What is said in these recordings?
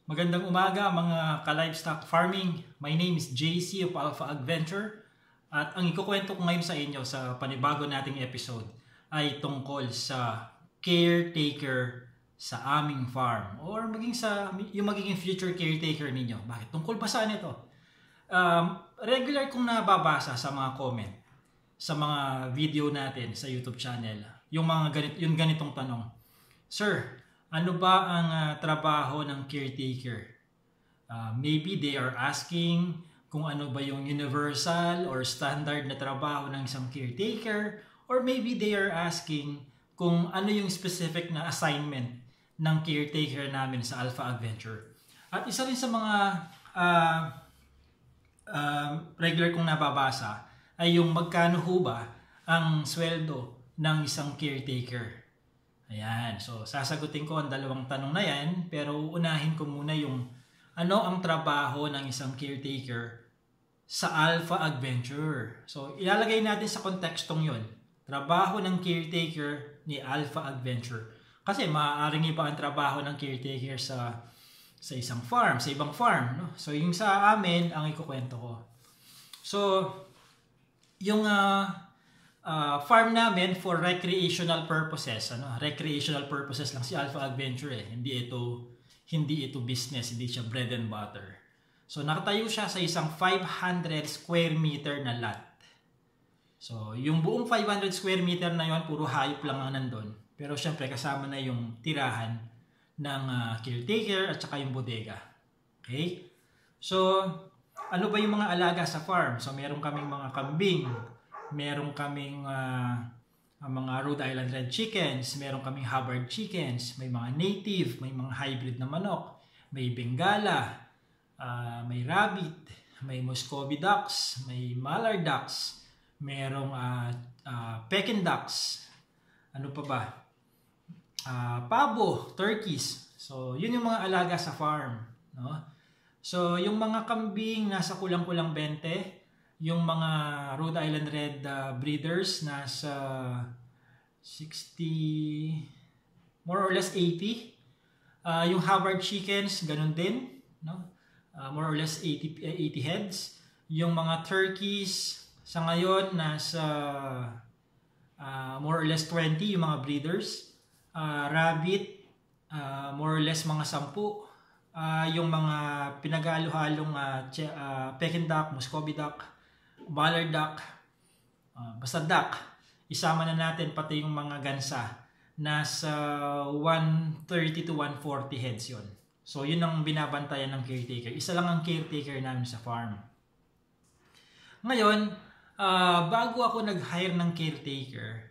Magandang umaga mga ka-livestock farming. My name is JC of Alpha Adventure at ang ikukwento ko ngayon sa inyo sa panibago nating episode ay tungkol sa caretaker sa aming farm or maging sa yung magiging future caretaker ninyo. Bakit? Tungkol ba saan ito? Regular kong nababasa sa mga comment sa mga video natin sa YouTube channel yung ganitong tanong. Sir, ano ba ang trabaho ng caretaker? Maybe they are asking kung ano ba yung universal or standard na trabaho ng isang caretaker, or maybe they are asking kung ano yung specific na assignment ng caretaker namin sa Alpha Adventure. At isa rin sa mga regular kong nababasa ay yung magkano ho ba ang sweldo ng isang caretaker. Ayan, so sasagutin ko ang dalawang tanong na yan, pero unahin ko muna yung ano ang trabaho ng isang caretaker sa Alpha Adventure. So ilalagay natin sa kontekstong yon, trabaho ng caretaker ni Alpha Adventure. Kasi maaaring iba ang trabaho ng caretaker sa isang farm, sa ibang farm, no? So yung sa amin, ang ikukwento ko. So yung farm namin for recreational purposes, recreational purposes lang si Alpha Adventure eh. Hindi ito business, hindi siya bread and butter. So nakatayo siya sa isang 500 square meter na lot. So yung buong 500 square meter na yon, puro hayop lang ang nandun. Pero syempre kasama na yung tirahan ng caretaker at saka yung bodega. Okay? So ano ba yung mga alaga sa farm? So meron kaming mga kambing, meron kaming mga Rhode Island Red Chickens, meron kaming Hubbard Chickens, may mga native, may mga hybrid na manok, may Bengala, may rabbit, may Muscovy ducks, may Mallard ducks, merong Peking ducks, ano pa ba? Pabo, turkeys. So yun yung mga alaga sa farm, no? So yung mga kambing nasa kulang-kulang 20, yung mga Rhode Island Red breeders nasa 60, more or less 80. Yung Hubbard chickens ganun din, no? More or less 80 heads. Yung mga turkeys sa ngayon nasa more or less 20 yung mga breeders. Rabbit more or less mga 10. Yung mga pinag-halo-halong Peking duck, Muscovy duck, Mallard duck, basta duck, isama na natin pati yung mga gansa, nasa 130 to 140 heads yon. So yun ang binabantayan ng caretaker. Isa lang ang caretaker namin sa farm. Ngayon, bago ako nag-hire ng caretaker,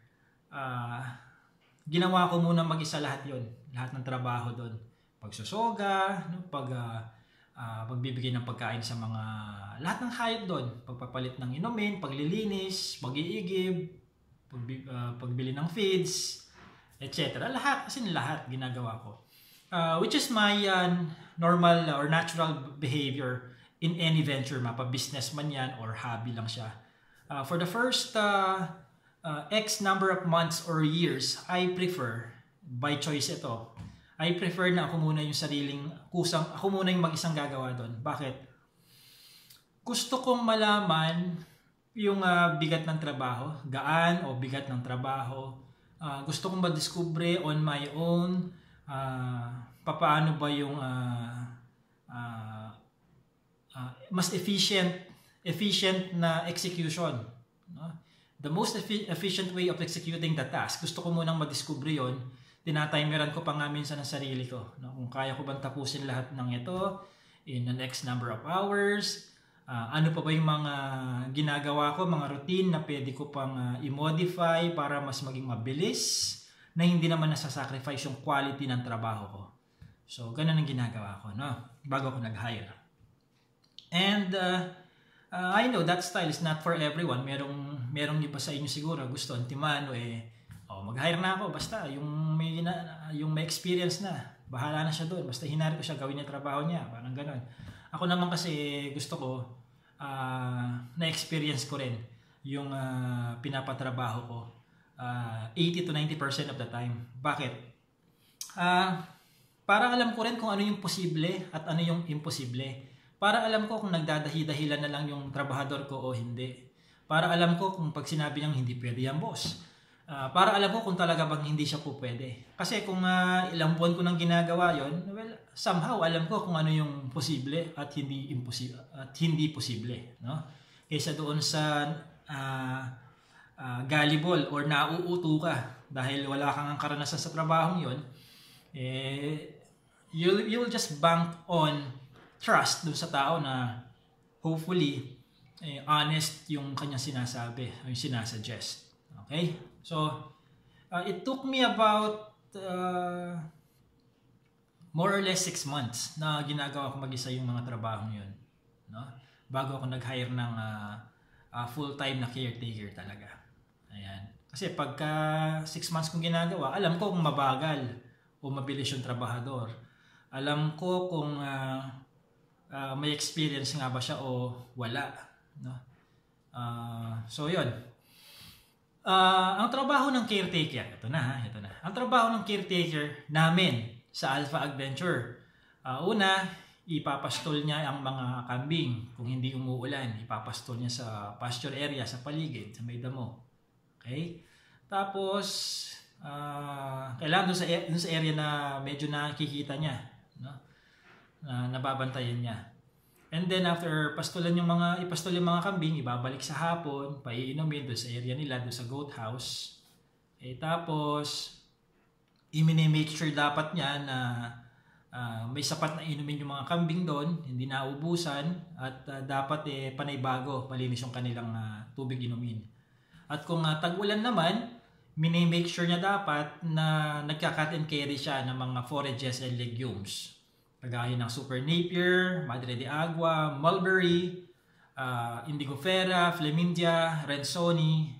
ginawa ko muna mag-isa lahat yon, lahat ng trabaho doon. Pagsusoga, pagbibigay ng pagkain sa mga lahat ng hayop doon, pagpapalit ng inumin, paglilinis, pag-iigib, pagbili ng feeds, etc. Lahat, kasi lahat ginagawa ko. Which is my normal or natural behavior in any venture, mapa-business man yan or hobby lang siya. For the first X number of months or years, I prefer, by choice ito, I prefer na ako muna yung ako muna yung mag-isang gagawa doon. Bakit? Gusto kong malaman yung bigat ng trabaho, gaan o bigat ng trabaho. Gusto kong madiskubre on my own paano ba yung mas efficient na execution, no? The most efficient way of executing the task. Gusto ko munang madiskubre yon. Tinatimeran ko pa nga minsan ang sarili ko, no? Kung kaya ko bang tapusin lahat ng ito in the next number of hours. Ano pa ba yung mga ginagawa ko, mga routine na pwede ko pang i-modify para mas maging mabilis, na hindi naman nasasacrifice yung quality ng trabaho ko. So ganun ang ginagawa ko, no? Bago ako nag-hire. And I know that style is not for everyone. Merong iba sa inyo siguro gusto antimano mag-hire na ako, basta yung may experience na, bahala na siya doon, basta hinari ko siya, gawin niya trabaho niya, parang gano'n. Ako naman kasi gusto ko na-experience ko rin yung pinapatrabaho ko 80 to 90% of the time. Bakit? para alam ko rin kung ano yung posible at ano yung imposible. Para alam ko kung nagdadahi-dahilan na lang yung trabahador ko o hindi. Para alam ko kung pag sinabi niyang hindi pwede yan, boss. Para alam ko kung talaga bang hindi siya po pwede. Kasi kung ilang buwan ko nang ginagawa yon, well, somehow alam ko kung ano yung posible at hindi imposible at hindi posible, no? Kaysa doon sa gullible or nauuto ka dahil wala kang karanasan sa trabahong yon, you'll just bank on trust dun sa tao na hopefully honest yung kanyang sinasabi o yung sinasuggest. Okay? So, it took me about more or less 6 months na ginagawa ko mag-isa yung mga trabahong yun. No? Bago ako nag-hire ng full-time na caretaker talaga. Ayan. Kasi pagka 6 months kong ginagawa, alam ko kung mabagal o mabilis yung trabahador. Alam ko kung may experience nga ba siya o wala. No? So, yun. Ang trabaho ng caretaker, ito na. Ang trabaho ng caretaker namin sa Alpha Adventure, una, ipapastol niya ang mga kambing kung hindi umuulan. Ipapastol niya sa pasture area, sa paligid, sa may damo. Okay? Tapos, kailangan dun sa area na medyo nakikita niya, no? Nababantayan niya. And then after ipastol yung mga kambing, ibabalik sa hapon, paiinumin doon sa area nila, doon sa goat house. Tapos i-make sure dapat niya na may sapat na inumin yung mga kambing doon, hindi naubusan, at dapat panay bago, malinis yung kanilang tubig inumin. At kung tag-ulan naman, make sure niya dapat na nagka-cut and carry siya ng mga forages and legumes. Kagaya ng Super Napier, Madre de Agua, Mulberry, Indigofera, Flemindia, Rensoni,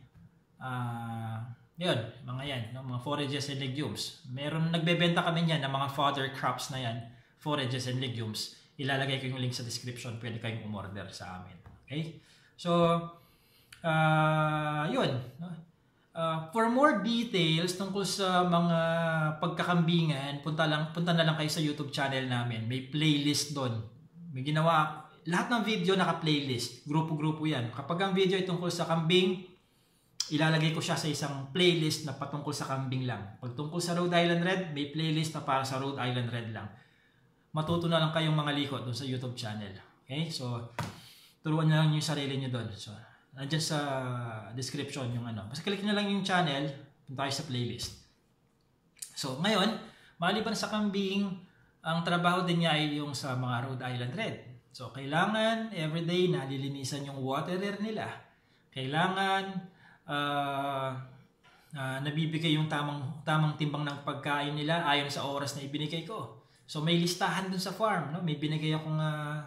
yun, mga yan, no? Mga forages and legumes. Nagbebenta kami niyan ng mga fodder crops na yan, forages and legumes. Ilalagay ko yung link sa description, pwede kayong umorder sa amin. Okay? So, yun. No? For more details tungkol sa mga pagkakambingan, punta na lang kayo sa YouTube channel namin. May playlist doon. May ginawa, lahat ng video naka-playlist. Grupo-grupo yan. Kapag ang video ay tungkol sa kambing, ilalagay ko siya sa isang playlist na patungkol sa kambing lang. Pag tungkol sa Rhode Island Red, may playlist na para sa Rhode Island Red lang. Matuto na lang kayong mga likod doon sa YouTube channel. Okay? So, turuan na lang yung sarili nyo doon. So, nandiyan sa description yung Basta click nyo lang yung channel, punta kayo sa playlist. So, ngayon, maliban sa kambing, ang trabaho din niya ay yung sa mga Rhode Island Red. So, kailangan everyday nalilinisan yung waterer nila. Kailangan nabibigay yung tamang timbang ng pagkain nila ayon sa oras na ibinigay ko. So, may listahan dun sa farm. No? May binigay akong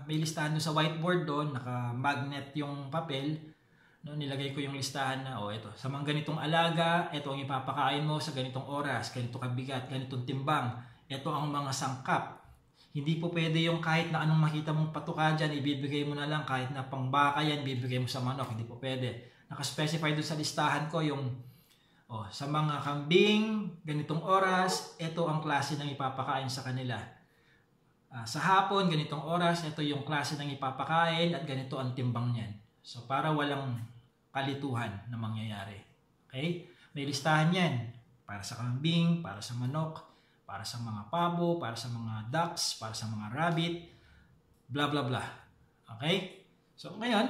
may listahan dun sa whiteboard doon. Naka-magnet yung papel. No, nilagay ko yung listahan na, ito, sa mga ganitong alaga, ito ang ipapakain mo sa ganitong oras, ganito kabigat, ganitong timbang, ito ang mga sangkap. Hindi po pwede yung kahit na anong makita mong patuka dyan, ibibigay mo na lang, kahit na pangbaka yan, ibibigay mo sa manok, hindi po pwede. Nakaspecify doon sa listahan ko yung, sa mga kambing, ganitong oras, ito ang klase ng ipapakain sa kanila. Sa hapon, ganitong oras, ito yung klase ng ipapakain at ganito ang timbang niyan. So, para walang kalituhan na mangyayari. Okay? May listahan yan. Para sa kambing, para sa manok, para sa mga pabo, para sa mga ducks, para sa mga rabbit, blah, blah, blah. Okay? So, ngayon,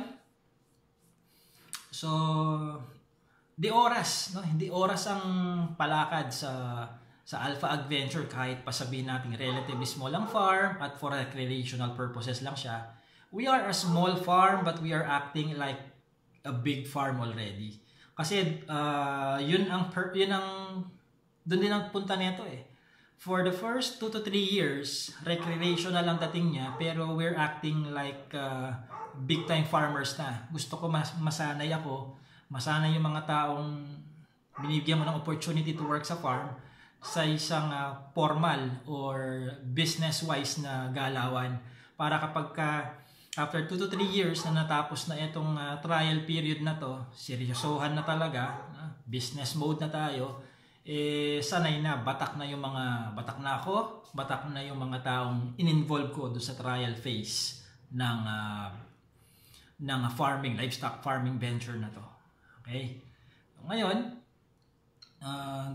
di oras, no? Hindi oras ang palakad sa Alpha Adventure kahit pa sabihin natin relatively small lang farm at for recreational purposes lang siya. We are a small farm but we are acting like a big farm already. Kasi doon din ang punta nito eh. For the first 2 to 3 years, recreational ang dating niya pero we're acting like big time farmers na. Gusto ko masanay ako, masanay yung mga taong binibigyan mo ng opportunity to work sa farm sa isang formal or business wise na galawan para kapag after 2 to 3 years na natapos na itong trial period na to, seryosohan na talaga, business mode na tayo, sanay na, batak na ako, batak na yung mga taong in-involve ko doon sa trial phase ng farming, livestock farming venture na to. Okay? Ngayon,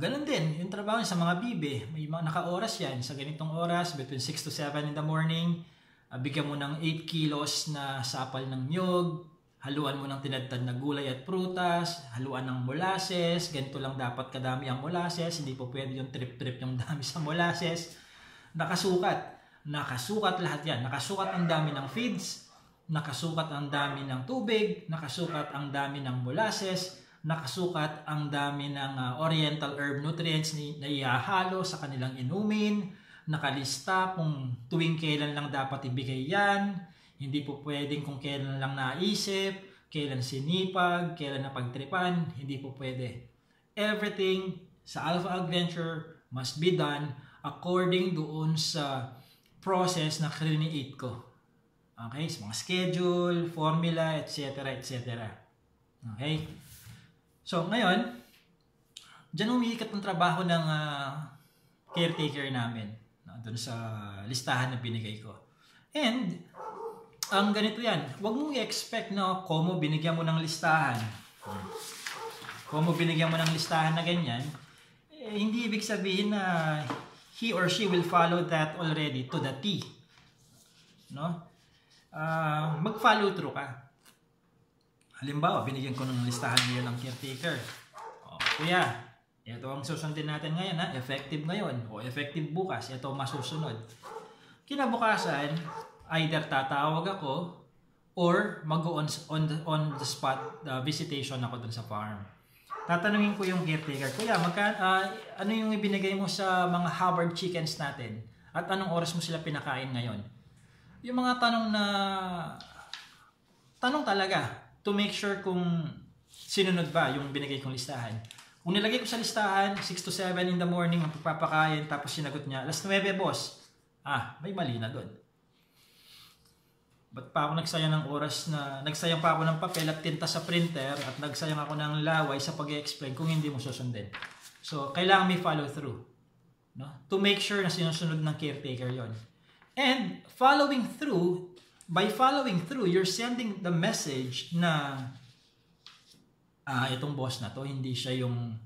ganun din, yung trabaho sa mga bibe, may mga naka-oras yan, sa ganitong oras, between 6 to 7 in the morning, bigyan mo ng 8 kilos na sapal ng niyog, haluan mo ng tinadtad na gulay at prutas, haluan ng molasses, ganito lang dapat kadami ang molasses, hindi po pwede yung trip-trip yung dami sa molasses. Nakasukat lahat yan, nakasukat ang dami ng feeds, nakasukat ang dami ng tubig, nakasukat ang dami ng molasses, nakasukat ang dami ng oriental herb nutrients na ihahalo sa kanilang inumin, nakalista kung tuwing kailan lang dapat ibigay yan, hindi po pwedeng kung kailan lang naisip, kailan sinipag, kailan napagtripan, hindi po pwede. Everything sa Alpha Ag Venture must be done according doon sa process na create ko. Okay? So, mga schedule, formula, etc. etc. Okay? So, ngayon, dyan umiikat ang trabaho ng caretaker namin doon sa listahan na binigay ko. And, ang ganito yan, huwag mong i-expect na como binigyan mo ng listahan. Como binigyan mo ng listahan na ganyan, hindi ibig sabihin na he or she will follow that already to the T. No? Mag-follow through ka. Halimbawa, binigyan ko ng listahan ngayon ng caretaker. Kuya, ito ang susundin natin ngayon, effective ngayon o effective bukas, ito ang masusunod. Kinabukasan, either tatawag ako or mag-on the spot visitation ako dun sa farm. Tatanungin ko yung caretaker, Kuya, ano yung ibinigay mo sa mga Hubbard chickens natin? At anong oras mo sila pinakain ngayon? Yung mga tanong talaga to make sure kung sinunod ba yung binigay kong listahan. Kung nilagay ko sa listahan, 6 to 7 in the morning ang pagpapakain, tapos sinagot niya, alas 9, boss. May mali na doon. Ba't pa ako nagsayang ng oras nagsayang pa ako ng papel at tinta sa printer at nagsayang ako ng laway sa pag-i-explain kung hindi mo susundin. So, kailangan may follow through. No? To make sure na sinusunod ng caretaker yon. And by following through, you're sending the message na itong boss na to, hindi siya yung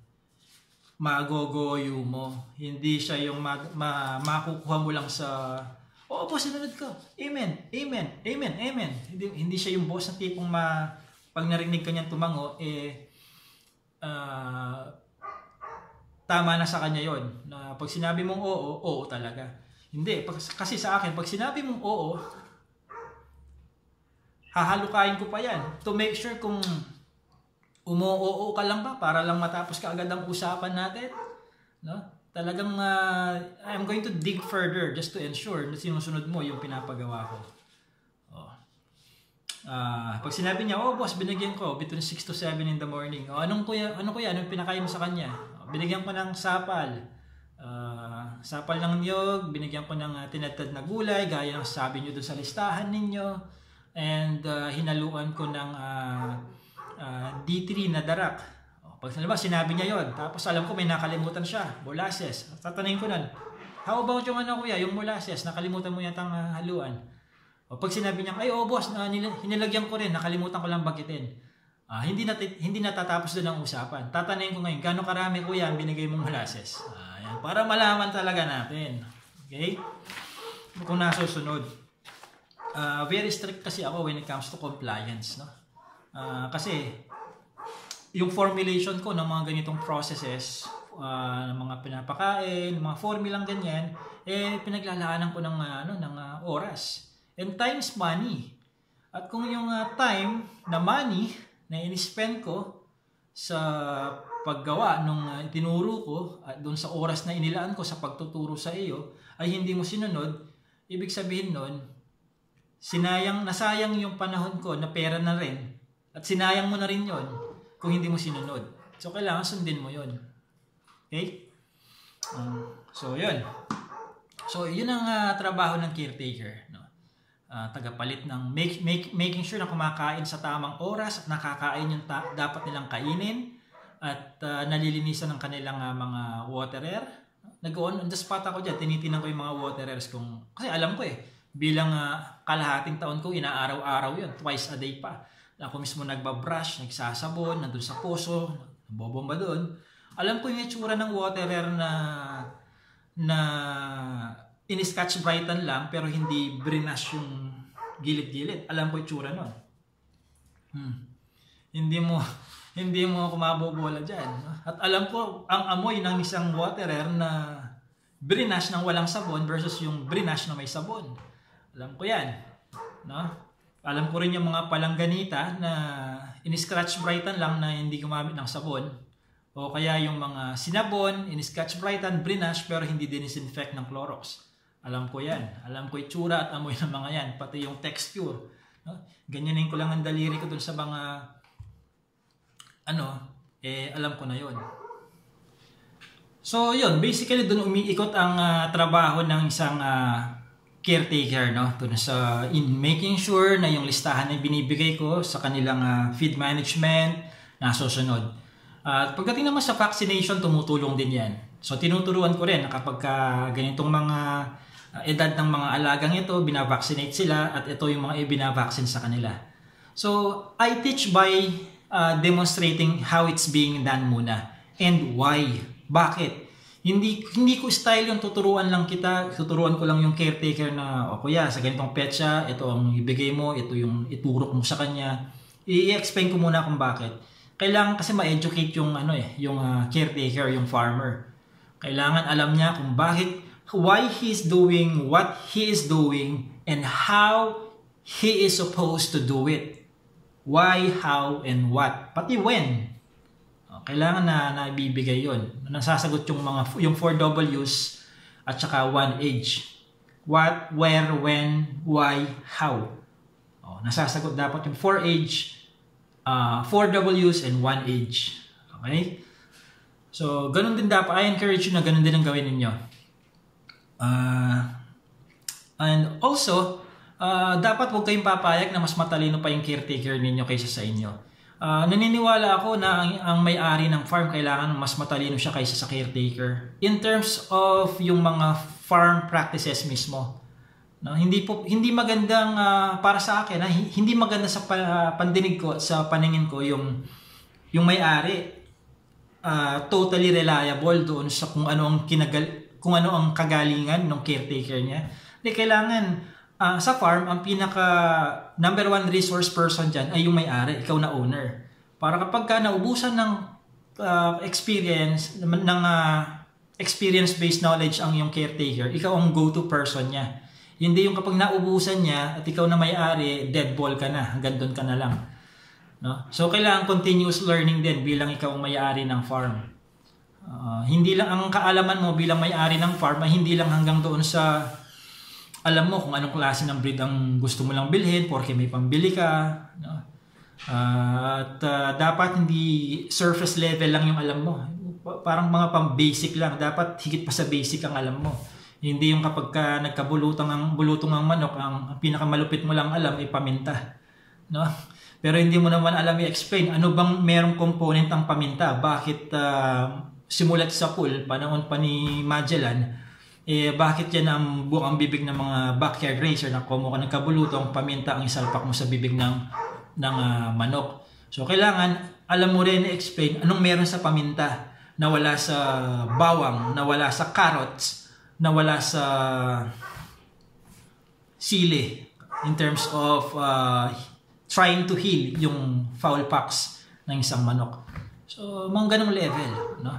magogoyo mo. Hindi siya yung makukuha mo lang sa boss, sinunod ko. Amen. Amen. Amen. Amen. Hindi siya yung boss na tipong pag narinig ka niyang tumango, tama na sa kanya yon. Na pag sinabi mong oo talaga. Hindi. Kasi sa akin, pag sinabi mong oo, hahalukain ko pa yan. To make sure kung umo-oo ka lang ba para lang matapos ka agad ang usapan natin. No? Talagang I'm going to dig further just to ensure na sinusunod mo yung pinapagawa ko. Pag sinabi niya, boss, binigyan ko between 6 to 7 in the morning. Ano kuya, anong pinakain mo sa kanya? Binigyan ko ng sapal. Sapal ng niyog, binigyan ko ng tinadtad na gulay, gaya ng sabi niyo doon sa listahan ninyo. And hinaluan ko ng D3 na darak. Pag sinabi niya yon, tapos alam ko may nakalimutan siya, molasses. Tatanungin ko nun, how about yung kuya, yung molasses, nakalimutan mo yatang haluan. Pag sinabi niya, boss, hinilagyan ko rin, nakalimutan ko lang bagitin. Hindi natatapos doon ang usapan. Tatanungin ko ngayon, gaano karami kuya ang binigay mong molasses? Yan, para malaman talaga natin. Okay? Kung nasusunod. Very strict kasi ako when it comes to compliance. No? Kasi, yung formulation ko ng mga ganitong processes, ng mga pinapakain, mga formulang ganyan, pinaglalaanan ko ng oras. And time is money. At kung yung time na money na in-spend ko sa paggawa nung itinuro ko at doon sa oras na inilaan ko sa pagtuturo sa iyo ay hindi mo sinunod, ibig sabihin nun, nasayang yung panahon ko na pera na rin at sinayang mo na rin yon kung hindi mo sinunod. So, kailangan sundin mo yun. Okay? So, yun. So, yun ang trabaho ng caretaker. No? Tagapalit ng making sure na kumakain sa tamang oras at nakakain yung dapat nilang kainin. at nalilinisan ng kanilang mga waterer. Nag-on the spot ako dyan, tinitinan ko yung mga waterers kasi alam ko bilang kalahating taon ko, inaaraw-araw yun, twice a day pa. Ako mismo nagbabrush, nagsasabon, nandun sa puso, bobomba doon. Alam ko yung itsura ng waterer na in-scotch brighten lang pero hindi brinash yung gilid-gilid. Alam ko yung itsura nun. Hindi mo ako mabobola dyan. At alam ko ang amoy ng isang waterer na brinash ng walang sabon versus yung brinash na may sabon. Alam ko yan. No? Alam ko rin yung mga palangganita na in-scratch brighten lang na hindi gumamit ng sabon. O kaya yung mga sinabon, in-scratch brighten, brinash pero hindi dinisinfect ng Clorox. Alam ko yan. Alam ko itsura at amoy ng mga yan. Pati yung texture. No? Ganyanin ko lang ang daliri ko dun sa mga alam ko na yon. So, yun. Basically, dun umiikot ang trabaho ng isang caretaker, no? Dun in making sure na yung listahan na binibigay ko sa kanilang feed management nasusunod. At pagdating naman sa vaccination, tumutulong din yan. So, tinuturuan ko rin na kapag ganitong mga edad ng mga alagang ito, binavaccinate sila at ito yung mga ibinavaccine sa kanila. So, I teach by demonstrating how it's being done muna and why. Bakit? Hindi ko style yung tuturuan ko lang yung caretaker na kuya, sa ganitong petsa, ito ang ibigay mo, ito yung iturok mo sa kanya. I-explain ko muna kung bakit. Kailangan kasi ma-educate yung caretaker, yung farmer. Kailangan alam niya kung why he's doing what he is doing and how he is supposed to do it. Why, how, and what. Pati when. Kailangan na ibibigay yun. Nasasagot yung 4 W's at saka 1 H. What, where, when, why, how. Nasasagot dapat yung 4 H, 4 W's, and 1 H. Okay? So, ganun din dapat. I encourage you na ganun din ang gawin ninyo. And also, dapat huwag kayong papayag na mas matalino pa yung caretaker ninyo kaysa sa inyo. Naniniwala ako na ang may-ari ng farm kailangan mas matalino siya kaysa sa caretaker. In terms of yung mga farm practices mismo. No, hindi magandang para sa akin, hindi maganda sa pandinig ko, sa paningin ko yung may-ari totally reliable doon sa kung ano ang kagalingan ng caretaker niya. Hindi kailangan sa farm, ang pinaka number 1 resource person dyan ay yung may-ari, ikaw na owner. Para kapag naubusan ng experience-based knowledge ang yung caretaker, ikaw ang go-to person niya. Hindi yung kapag naubusan niya at ikaw na may-ari, dead ball ka na, hanggang doon ka na lang. No? So, kailangan continuous learning din bilang ikaw ang may-ari ng farm. Hindi lang ang kaalaman mo bilang may-ari ng farm ay hindi lang hanggang doon sa alam mo kung anong klase ng breed ang gusto mo lang bilhin porque may pambili ka. No? At dapat hindi surface level lang yung alam mo. Parang mga pang-basic lang. Dapat higit pa sa basic ang alam mo. Hindi yung kapag nagkabulutong ang manok, ang pinakamalupit mo lang alam ay paminta. No? Pero hindi mo naman alam i-explain ano bang merong component ang paminta. Bakit simulat sa pool, panahon pa ni Magellan, bakit yan ang buong bibig ng mga backyard racer na kung ka nagkabulutong, paminta ang isalpak mo sa bibig ng manok. So, kailangan alam mo rin i-explain anong meron sa paminta na wala sa bawang, na wala sa carrots, na wala sa sili in terms of trying to heal yung foul pox ng isang manok. So, mga ganong level. No?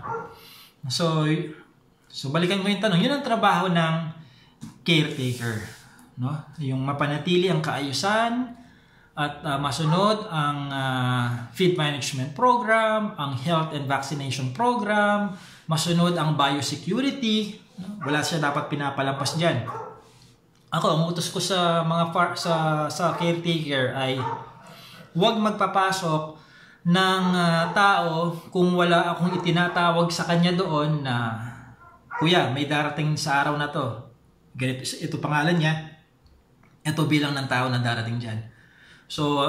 So, balikan mo yung tanong. Yun ang trabaho ng caretaker. No? Yung mapanatili ang kaayusan at masunod ang feed management program, ang health and vaccination program, masunod ang biosecurity. No? Wala siya dapat pinapalampas dyan. Ako, ang utos ko sa mga sa caretaker ay huwag magpapasok ng tao kung wala akong itinatawag sa kanya doon na kuya, may darating sa araw na to. Ganito, ito pangalan niya. Ito bilang ng tao na darating dyan. So,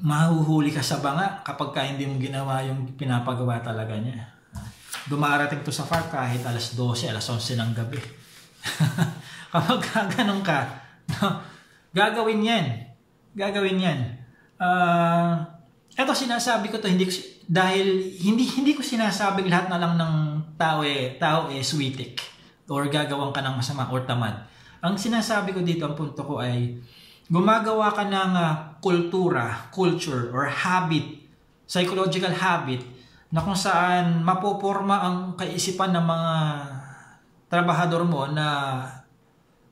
mahuhuli ka sa banga kapag ka hindi mo ginawa yung pinapagawa talaga niya. Dumarating to sa farm kahit alas 12, alas 11 ng gabi. Kapag ganun ka, gagawin yan. Eto sinasabi ko to dahil hindi ko sinasabing lahat na lang ng tao switik or gagawin ka ng masama or tamad. Ang sinasabi ko dito, ang punto ko ay gumagawa ka ng culture or habit, psychological habit na kung saan mapoporma ang kaisipan ng mga trabahador mo na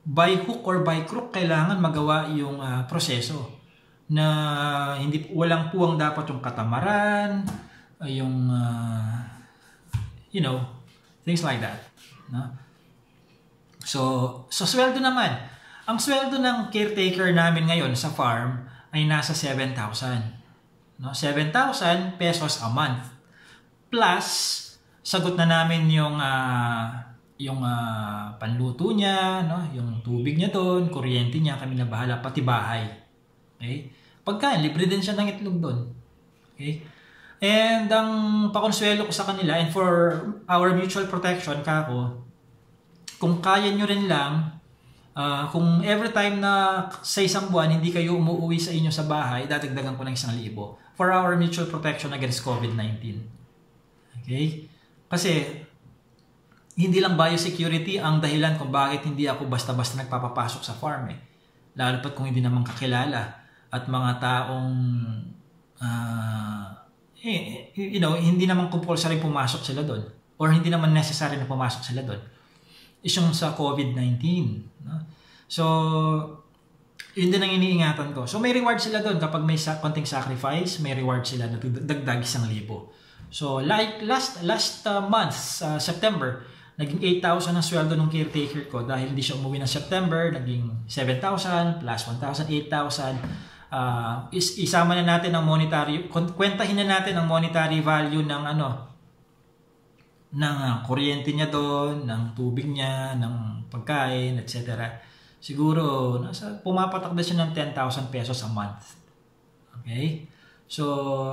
by hook or by crook kailangan magawa yung proseso na walang puwang dapat yung katamaran, yung things like that, no? So sweldo naman. Ang sweldo ng caretaker namin ngayon sa farm ay nasa 7,000. No? 7,000 pesos a month. Plus, sagot na namin yung panluto niya, no? Yung tubig niya doon, kuryente niya, kami na bahala, pati bahay. Okay? Pagkain, libre din siya ng itlog doon. Okay? And ang pakonsuelo ko sa kanila, and for our mutual protection, kung kaya nyo rin lang, kung every time na sa isang buwan hindi kayo umuwi sa inyo sa bahay, dadagdagan ko ng 1,000 for our mutual protection against COVID-19. Okay? Kasi hindi lang biosecurity ang dahilan kung bakit hindi ako basta-basta nagpapapasok sa farm eh. Lalo pat kung hindi naman kakilala at mga taong hindi naman compulsory pumasok sila doon or hindi naman necessary na pumasok sila doon. Is yung sa COVID-19. No? So, yun din ang iniingatan ko. So, may reward sila doon. Kapag may konting sacrifice, may reward sila na dagdag 1,000. So, like last month, September, naging 8,000 ang sweldo ng caretaker ko dahil hindi siya umuwi ng September, naging 7,000 plus 1,000, 8,000. Isama na natin ang monetary, kwentahin na natin ang monetary value ng kuryente niya doon, ng tubig niya, ng pagkain, etc. Siguro, pumapatak na siya ng 10,000 pesos a month. Okay? So,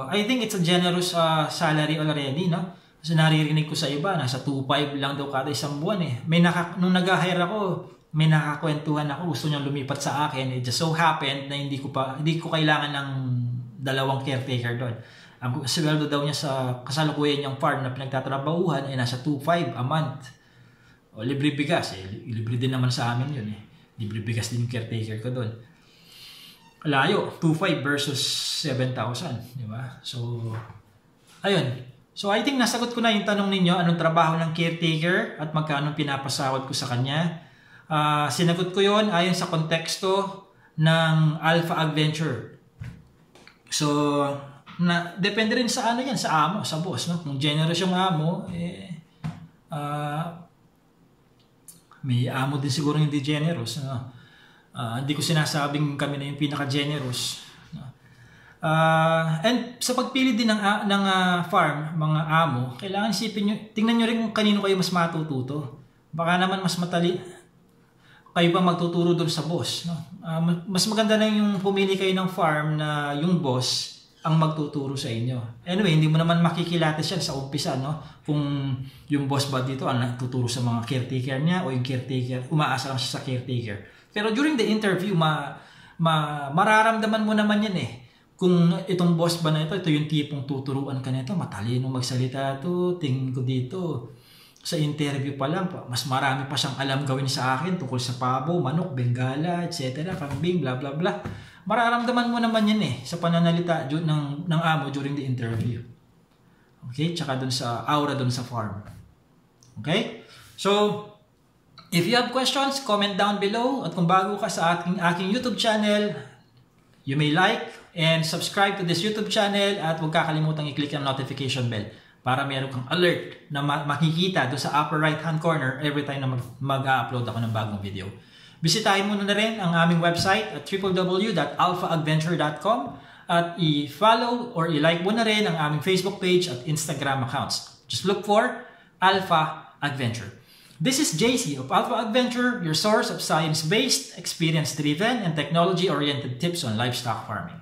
I think it's a generous salary already, no? Kasi naririnig ko sa iba, nasa 2,500 lang daw kada isang buwan eh. Nung nag-hire ako, may nakakwentuhan ako, gusto niyang lumipat sa akin. It just so happened na hindi ko kailangan ng 2 caretaker doon. Ang sweldo daw niya sa kasalukuyan niyang farm na pinagtatrabahuhan ay nasa 2,500 a month. O libre bigas eh. Libre din naman sa amin yun eh. Libre bigas din yung caretaker ko doon. Layo, 2,500 versus 7,000, di ba? So, ayun. So, I think nasagot ko na yung tanong ninyo, anong trabaho ng caretaker at magkano pinapasahod ko sa kanya. Sinagot ko yon ayon sa konteksto ng Alpha Adventure. So, depende rin sa sa amo, sa boss, no? Kung generous yung amo, may amo din siguro hindi generous, no? Hindi ko sinasabing kami na yung pinaka-generous, no? And sa pagpili din ng farm, mga amo, kailangan tingnan nyo rin kung kanino kayo mas matututo. Baka naman mas kayo ba magtuturo doon sa boss, no? Mas maganda na yung pumili kayo ng farm na yung boss ang magtuturo sa inyo. Anyway, hindi mo naman makikilates yan sa umpisa, no? Kung yung boss ba dito ang nagtuturo sa mga caretaker niya o yung caretaker, umaasa lang siya sa caretaker. Pero during the interview, mararamdaman mo naman yan eh. Kung itong boss ba na ito yung tipong tuturuan ka nito, matalino magsalita to, tingin ko dito. Sa interview pa lang, mas marami pa siyang alam gawin sa akin tungkol sa pabo, manok, bengala, etc. Kambing, bla bla bla. Mararamdaman mo naman yan eh sa pananalita ng amo during the interview. Okay? Tsaka dun sa aura dun sa farm. Okay? So, if you have questions, comment down below. At kung bago ka sa aking YouTube channel, you may like and subscribe to this YouTube channel at huwag kakalimutan i-click ang notification bell para meron kang alert na makikita doon sa upper right hand corner every time na mag-upload ako ng bagong video. Bisitahin mo na rin ang aming website at www.alphaadventure.com at i-follow or i-like mo na rin ang aming Facebook page at Instagram accounts. Just look for Alpha Adventure. This is JC of Alpha Adventure, your source of science-based, experience-driven, and technology-oriented tips on livestock farming.